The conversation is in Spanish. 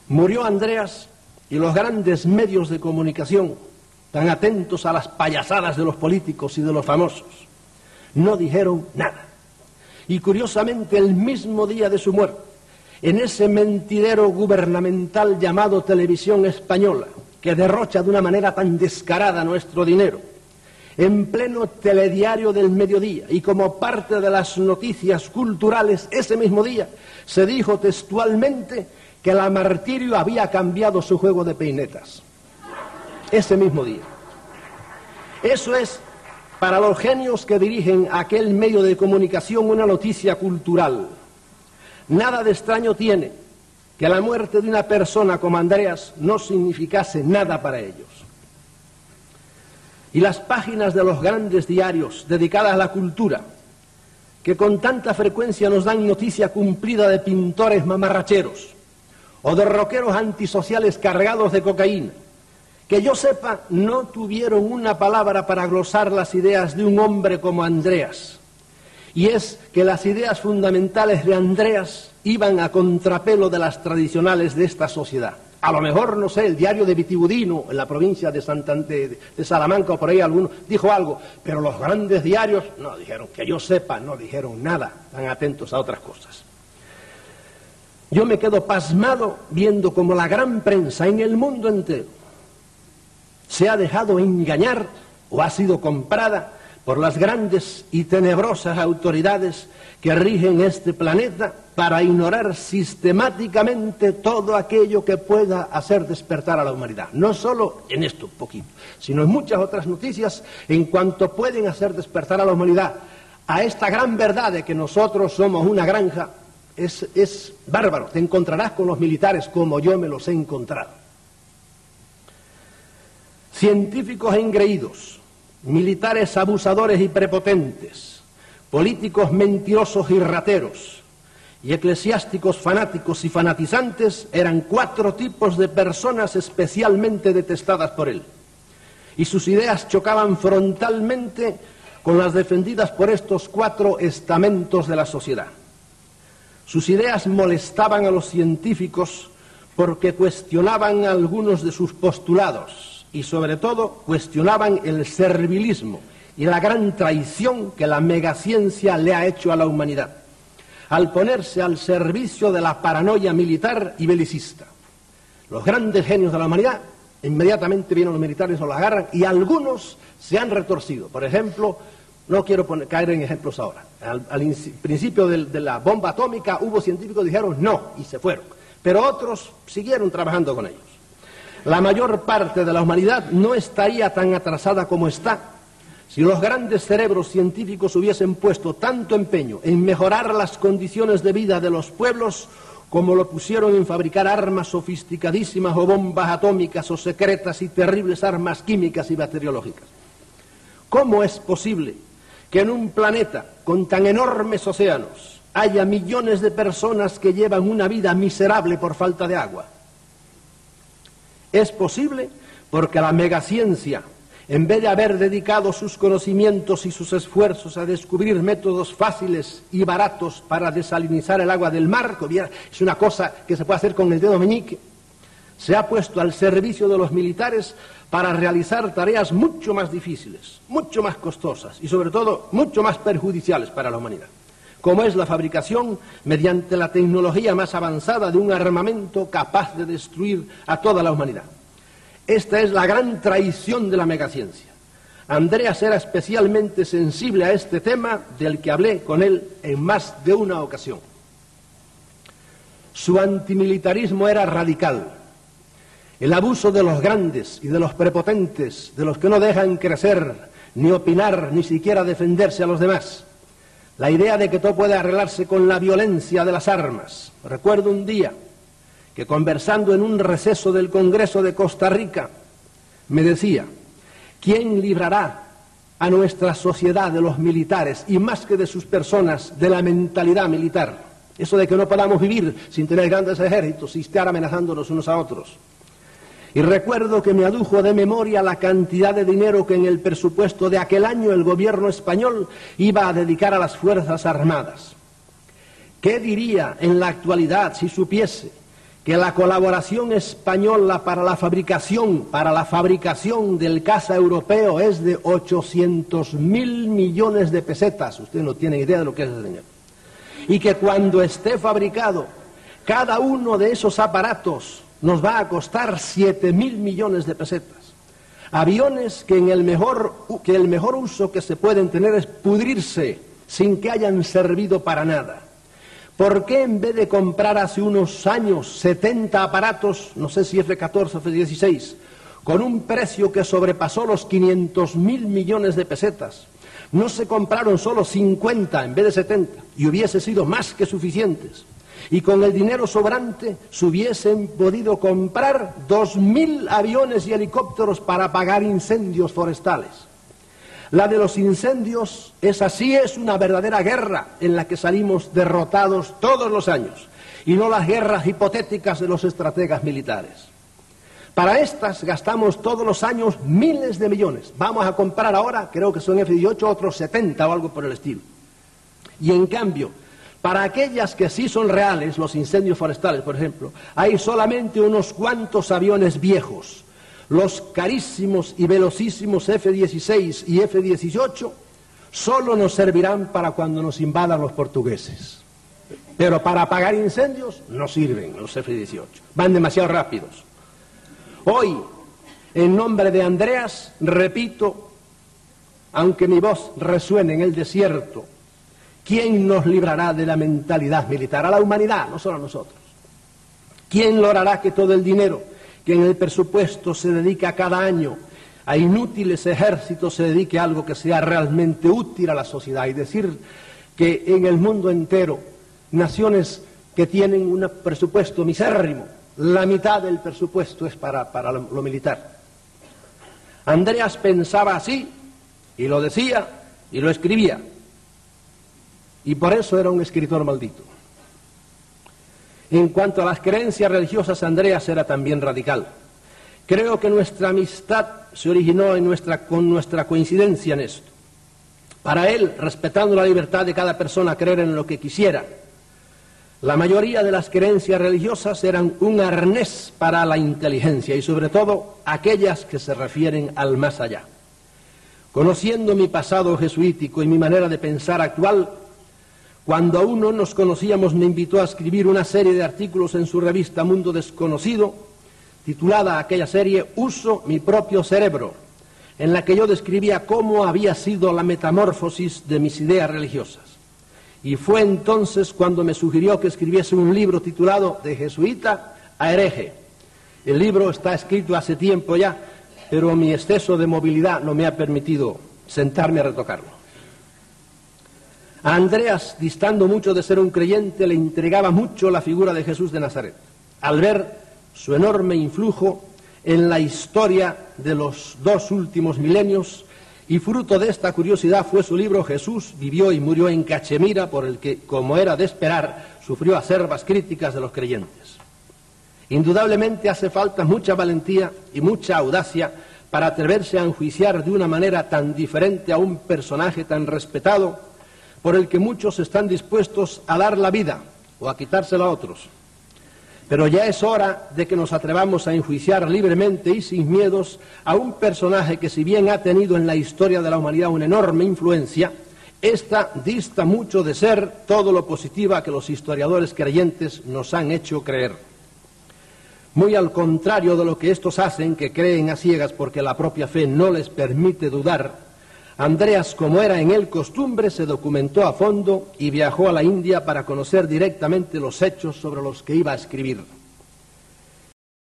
Murió Andreas y los grandes medios de comunicación, tan atentos a las payasadas de los políticos y de los famosos, no dijeron nada. Y curiosamente, el mismo día de su muerte, en ese mentidero gubernamental llamado Televisión Española, que derrocha de una manera tan descarada nuestro dinero, en pleno telediario del mediodía y como parte de las noticias culturales, ese mismo día se dijo textualmente que la Martirio había cambiado su juego de peinetas. Ese mismo día. Eso es, para los genios que dirigen aquel medio de comunicación, una noticia cultural. Nada de extraño tiene que la muerte de una persona como Andreas no significase nada para ellos. Y las páginas de los grandes diarios dedicadas a la cultura, que con tanta frecuencia nos dan noticia cumplida de pintores mamarracheros o de rockeros antisociales cargados de cocaína, que yo sepa, no tuvieron una palabra para glosar las ideas de un hombre como Andreas. Y es que las ideas fundamentales de Andreas iban a contrapelo de las tradicionales de esta sociedad. A lo mejor, no sé, el diario de Vitigudino, en la provincia de Salamanca o por ahí alguno, dijo algo, pero los grandes diarios no dijeron, que yo sepa, no dijeron nada, tan atentos a otras cosas. Yo me quedo pasmado viendo cómo la gran prensa en el mundo entero se ha dejado engañar o ha sido comprada por las grandes y tenebrosas autoridades que rigen este planeta para ignorar sistemáticamente todo aquello que pueda hacer despertar a la humanidad. No solo en esto, poquito, sino en muchas otras noticias en cuanto pueden hacer despertar a la humanidad a esta gran verdad de que nosotros somos una granja. Es bárbaro, te encontrarás con los militares como yo me los he encontrado. Científicos engreídos, militares abusadores y prepotentes, políticos mentirosos y rateros, y eclesiásticos fanáticos y fanatizantes eran 4 tipos de personas especialmente detestadas por él. Y sus ideas chocaban frontalmente con las defendidas por estos 4 estamentos de la sociedad. Sus ideas molestaban a los científicos porque cuestionaban algunos de sus postulados y sobre todo cuestionaban el servilismo y la gran traición que la megaciencia le ha hecho a la humanidad, al ponerse al servicio de la paranoia militar y belicista. Los grandes genios de la humanidad, inmediatamente vienen los militares o los agarran, y algunos se han retorcido. Por ejemplo, no quiero caer en ejemplos ahora. Al principio de la bomba atómica hubo científicos que dijeron no y se fueron, pero otros siguieron trabajando con ellos. La mayor parte de la humanidad no estaría tan atrasada como está si los grandes cerebros científicos hubiesen puesto tanto empeño en mejorar las condiciones de vida de los pueblos como lo pusieron en fabricar armas sofisticadísimas o bombas atómicas o secretas y terribles armas químicas y bacteriológicas. ¿Cómo es posible que en un planeta con tan enormes océanos haya millones de personas que llevan una vida miserable por falta de agua? Es posible porque la megaciencia, en vez de haber dedicado sus conocimientos y sus esfuerzos a descubrir métodos fáciles y baratos para desalinizar el agua del mar, que es una cosa que se puede hacer con el dedo meñique, se ha puesto al servicio de los militares para realizar tareas mucho más difíciles, mucho más costosas y sobre todo mucho más perjudiciales para la humanidad, como es la fabricación mediante la tecnología más avanzada de un armamento capaz de destruir a toda la humanidad. Esta es la gran traición de la megaciencia. Andreas era especialmente sensible a este tema, del que hablé con él en más de una ocasión. Su antimilitarismo era radical. El abuso de los grandes y de los prepotentes, de los que no dejan crecer, ni opinar, ni siquiera defenderse a los demás. La idea de que todo puede arreglarse con la violencia de las armas. Recuerdo un día que, conversando en un receso del Congreso de Costa Rica, me decía: ¿quién librará a nuestra sociedad de los militares y, más que de sus personas, de la mentalidad militar? Eso de que no podamos vivir sin tener grandes ejércitos y estar amenazándonos unos a otros. Y recuerdo que me adujo de memoria la cantidad de dinero que en el presupuesto de aquel año el gobierno español iba a dedicar a las Fuerzas Armadas. ¿Qué diría en la actualidad si supiese que la colaboración española para la fabricación del caza europeo es de 800.000 millones de pesetas. Usted no tiene idea de lo que es ese dinero. Y que cuando esté fabricado, cada uno de esos aparatos nos va a costar 7.000 millones de pesetas. Aviones que el mejor uso que se pueden tener es pudrirse sin que hayan servido para nada. ¿Por qué en vez de comprar hace unos años 70 aparatos, no sé si F-14 o F-16, con un precio que sobrepasó los 500.000 millones de pesetas, no se compraron solo 50 en vez de 70 y hubiese sido más que suficientes? Y con el dinero sobrante se hubiesen podido comprar 2.000 aviones y helicópteros para apagar incendios forestales. La de los incendios es una verdadera guerra en la que salimos derrotados todos los años, y no las guerras hipotéticas de los estrategas militares. Para estas gastamos todos los años miles de millones. Vamos a comprar ahora, creo que son F-18, otros 70 o algo por el estilo. Y en cambio, para aquellas que sí son reales, los incendios forestales, por ejemplo, hay solamente unos cuantos aviones viejos. Los carísimos y velocísimos F-16 y F-18 solo nos servirán para cuando nos invadan los portugueses. Pero para apagar incendios no sirven los F-18, van demasiado rápidos. Hoy, en nombre de Andreas, repito, aunque mi voz resuene en el desierto, ¿quién nos librará de la mentalidad militar? A la humanidad, no solo a nosotros. ¿Quién logrará que todo el dinero que en el presupuesto se dedica cada año a inútiles ejércitos se dedique a algo que sea realmente útil a la sociedad? Y decir que en el mundo entero, naciones que tienen un presupuesto misérrimo, la mitad del presupuesto es para lo militar. Andreas pensaba así, y lo decía, y lo escribía, y por eso era un escritor maldito. En cuanto a las creencias religiosas, Andreas era también radical. Creo que nuestra amistad se originó con nuestra coincidencia en esto. Para él, respetando la libertad de cada persona a creer en lo que quisiera, la mayoría de las creencias religiosas eran un arnés para la inteligencia y sobre todo aquellas que se refieren al más allá. Conociendo mi pasado jesuítico y mi manera de pensar actual, cuando aún no nos conocíamos me invitó a escribir una serie de artículos en su revista Mundo Desconocido, titulada aquella serie Uso mi propio cerebro, en la que yo describía cómo había sido la metamorfosis de mis ideas religiosas. Y fue entonces cuando me sugirió que escribiese un libro titulado De jesuita a hereje. El libro está escrito hace tiempo ya, pero mi exceso de movilidad no me ha permitido sentarme a retocarlo. A Andreas, distando mucho de ser un creyente, le intrigaba mucho la figura de Jesús de Nazaret, al ver su enorme influjo en la historia de los 2 últimos milenios, y fruto de esta curiosidad fue su libro Jesús vivió y murió en Cachemira, por el que, como era de esperar, sufrió acerbas críticas de los creyentes. Indudablemente hace falta mucha valentía y mucha audacia para atreverse a enjuiciar de una manera tan diferente a un personaje tan respetado, por el que muchos están dispuestos a dar la vida o a quitársela a otros. Pero ya es hora de que nos atrevamos a enjuiciar libremente y sin miedos a un personaje que, si bien ha tenido en la historia de la humanidad una enorme influencia, esta dista mucho de ser todo lo positiva que los historiadores creyentes nos han hecho creer. Muy al contrario de lo que estos hacen, que creen a ciegas porque la propia fe no les permite dudar, Andreas, como era en él costumbre, se documentó a fondo y viajó a la India para conocer directamente los hechos sobre los que iba a escribir.